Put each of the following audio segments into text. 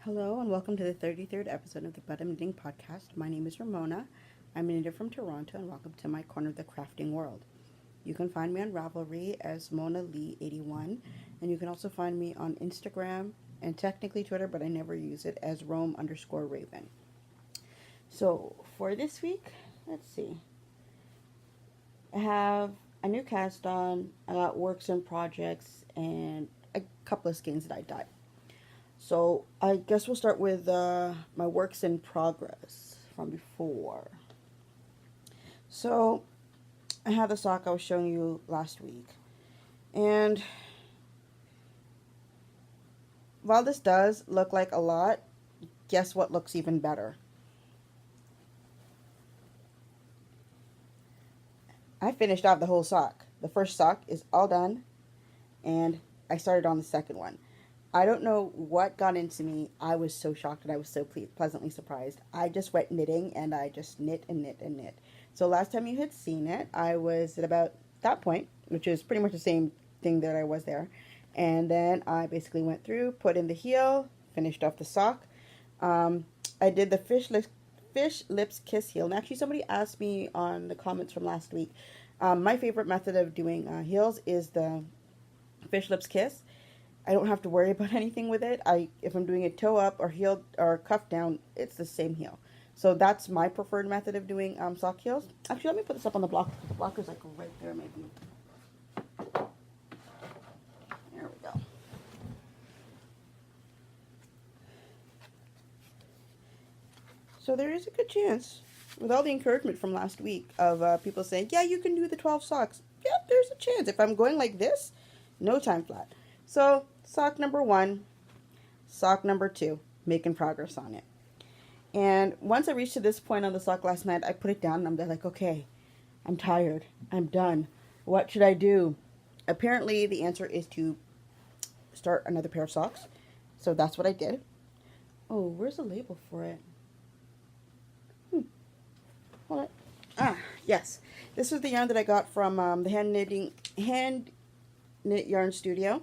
Hello and welcome to the 33rd episode of the But I'm Knitting podcast. My name is Ramona. I'm a knitter from Toronto and welcome to my corner of the crafting world. You can find me on Ravelry as Mona Lee 81 and you can also find me on Instagram and technically Twitter, but I never use it, as Rome_Raven. So for this week, let's see. I have a new cast on, I got works and projects, and a couple of skeins that I dyed. So I guess we'll start with my works in progress from before. So I have the sock I was showing you last week. And while this does look like a lot, guess what looks even better? I finished off the whole sock. The first sock is all done, and I started on the second one. I don't know what got into me. I was so shocked and I was so pleasantly surprised. I just went knitting and I just knit and knit and knit. So last time you had seen it, I was at about that point, which is pretty much the same thing that I was there. And then I basically went through, put in the heel, finished off the sock. I did the fish lips kiss heel. And actually somebody asked me on the comments from last week, my favorite method of doing heels is the fish lips kiss. I don't have to worry about anything with it. If I'm doing a toe up or heel or cuff down, it's the same heel. So that's my preferred method of doing sock heels. Actually, let me put this up on the block. The block is like right there, maybe. There we go. So there is a good chance, with all the encouragement from last week of people saying, yeah, you can do the 12 socks. Yeah, there's a chance. If I'm going like this, no time flat. So sock number 1, sock number 2, making progress on it. And once I reached to this point on the sock last night, I put it down and I'm like, okay, I'm tired. I'm done. What should I do? Apparently the answer is to start another pair of socks. So that's what I did. Oh, where's the label for it? Hold it. Ah, yes. This is the yarn that I got from the Hand Knit Yarn Studio.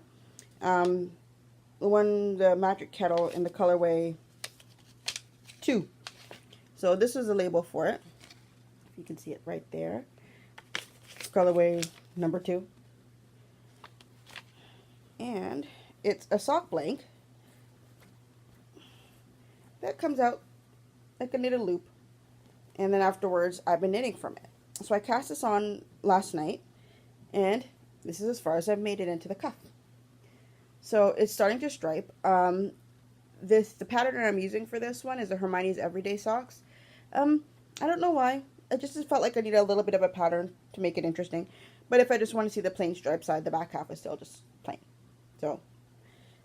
The Magic Kettle in the colorway 2. So this is the label for it. If you can see it right there. Colorway number 2. And it's a sock blank that comes out like a knitted loop. And then afterwards, I've been knitting from it. So I cast this on last night, and this is as far as I've made it into the cuff. So it's starting to stripe. The pattern I'm using for this one is the Hermione's Everyday Socks. I don't know why. I just felt like I needed a little bit of a pattern to make it interesting. But if I just want to see the plain stripe side, the back half is still just plain. So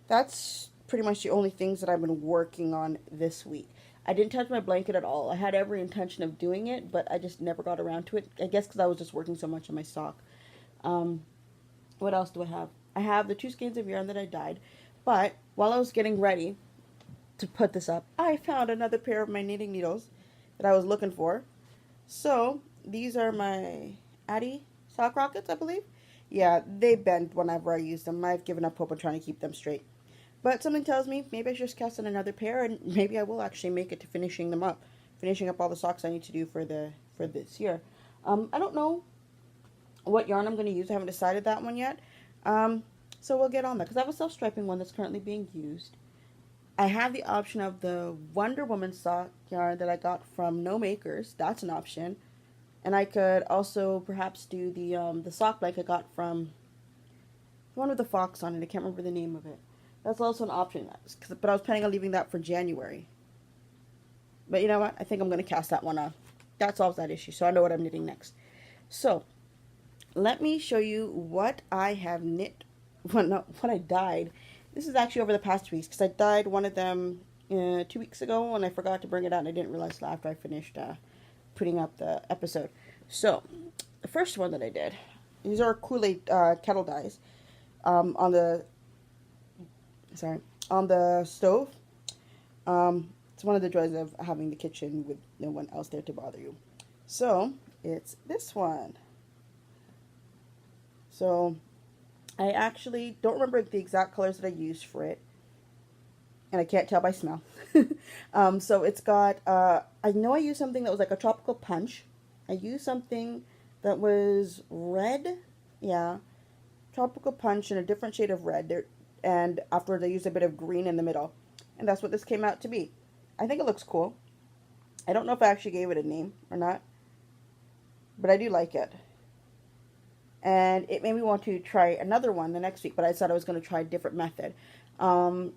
that's pretty much the only things that I've been working on this week. I didn't touch my blanket at all. I had every intention of doing it, but I just never got around to it. I guess because I was just working so much on my sock. What else do I have? I have the 2 skeins of yarn that I dyed. But while I was getting ready to put this up, I found another pair of my knitting needles that I was looking for. So these are my Addy sock rockets, I believe. Yeah, they bend whenever I use them. I've given up hope on trying to keep them straight. But something tells me maybe I should just cast on another pair, and maybe I will actually make it to finishing up all the socks I need to do for this year. I don't know what yarn I'm going to use. I haven't decided that one yet. So we'll get on that because I have a self-striping one that's currently being used. I have the option of the Wonder Woman sock yarn that I got from No Makers. That's an option, and I could also perhaps do the sock blank I got from the one with the fox on it. I can't remember the name of it. That's also an option, but I was planning on leaving that for January. But you know what? I think I'm going to cast that one off. That solves that issue, so I know what I'm knitting next. So, let me show you what I have knit, what I dyed. This is actually over the past weeks, because I dyed one of them 2 weeks ago, and I forgot to bring it out, and I didn't realize after I finished putting up the episode. So, the first one that I did, these are Kool-Aid kettle dyes on the stove. It's one of the joys of having the kitchen with no one else there to bother you. So, it's this one. So, I actually don't remember the exact colors that I used for it. and I can't tell by smell. So it's got, I know I used something that was like a tropical punch. I used something that was red. Yeah. Tropical punch in a different shade of red. There, and afterwards I used a bit of green in the middle. And that's what this came out to be. I think it looks cool. I don't know if I actually gave it a name or not, but I do like it. And it made me want to try another one the next week, but I decided I was going to try a different method. Um,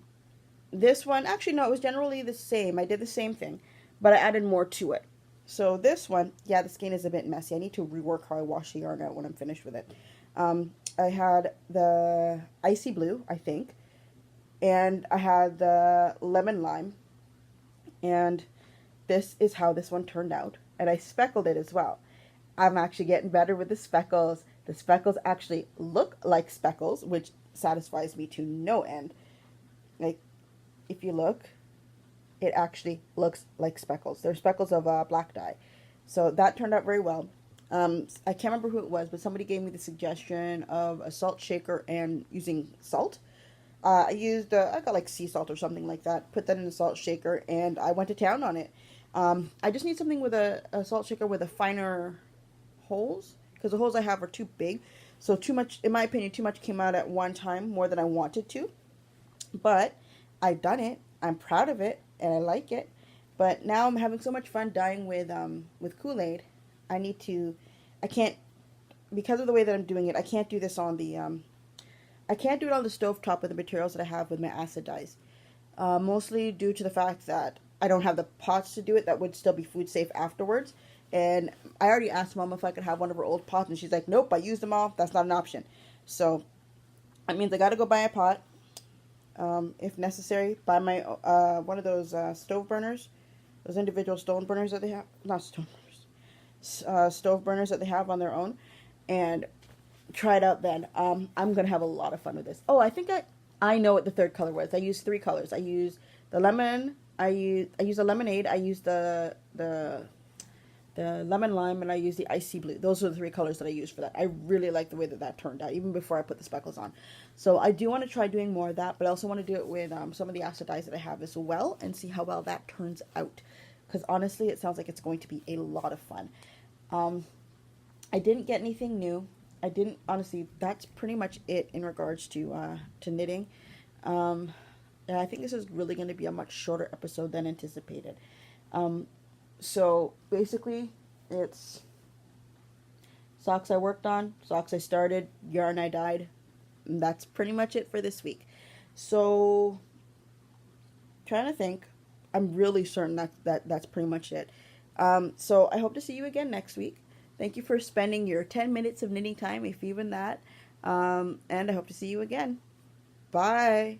this one, actually, no, it was generally the same. I did the same thing, but I added more to it. So this one, yeah, the skein is a bit messy. I need to rework how I wash the yarn out when I'm finished with it. I had the icy blue, I think, and I had the lemon lime, and this is how this one turned out. And I speckled it as well. I'm actually getting better with the speckles. The speckles actually look like speckles, which satisfies me to no end. Like, if you look, it actually looks like speckles. They're speckles of black dye. So that turned out very well. I can't remember who it was, but somebody gave me the suggestion of a salt shaker and using salt. I got like sea salt or something like that, put that in the salt shaker, and I went to town on it. I just need something with a salt shaker with a finer holes, because the holes I have are too big. So too much, in my opinion, too much came out at one time, more than I wanted to. But I've done it. I'm proud of it, and I like it. But now I'm having so much fun dyeing with Kool-Aid. I can't, because of the way that I'm doing it, I can't do this on the, I can't do it on the stovetop with the materials that I have with my acid dyes. Mostly due to the fact that I don't have the pots to do it that would still be food safe afterwards. And I already asked Mom if I could have one of her old pots, and she's like, nope, I used them all. That's not an option. So that means I got to go buy a pot. If necessary, buy my one of those stove burners, those individual stone burners that they have, not stone burners, stove burners that they have on their own, and try it out then. I'm gonna have a lot of fun with this. Oh, I think I know what the third color was. I used three colors. I used the lemon. I used the lemonade. I used the lemon lime, and I used the icy blue. Those are the three colors that I used for that. I really like the way that turned out, even before I put the speckles on. So I do want to try doing more of that, but I also want to do it with some of the acid dyes that I have as well, and see how well that turns out. Because honestly, it sounds like it's going to be a lot of fun. I didn't get anything new. I didn't, honestly, that's pretty much it in regards to knitting. And I think this is really going to be a much shorter episode than anticipated. So basically, it's socks I worked on, socks I started, yarn I dyed. And that's pretty much it for this week. So, trying to think, I'm really certain that's pretty much it. So I hope to see you again next week. Thank you for spending your 10 minutes of knitting time, if even that. And I hope to see you again. Bye.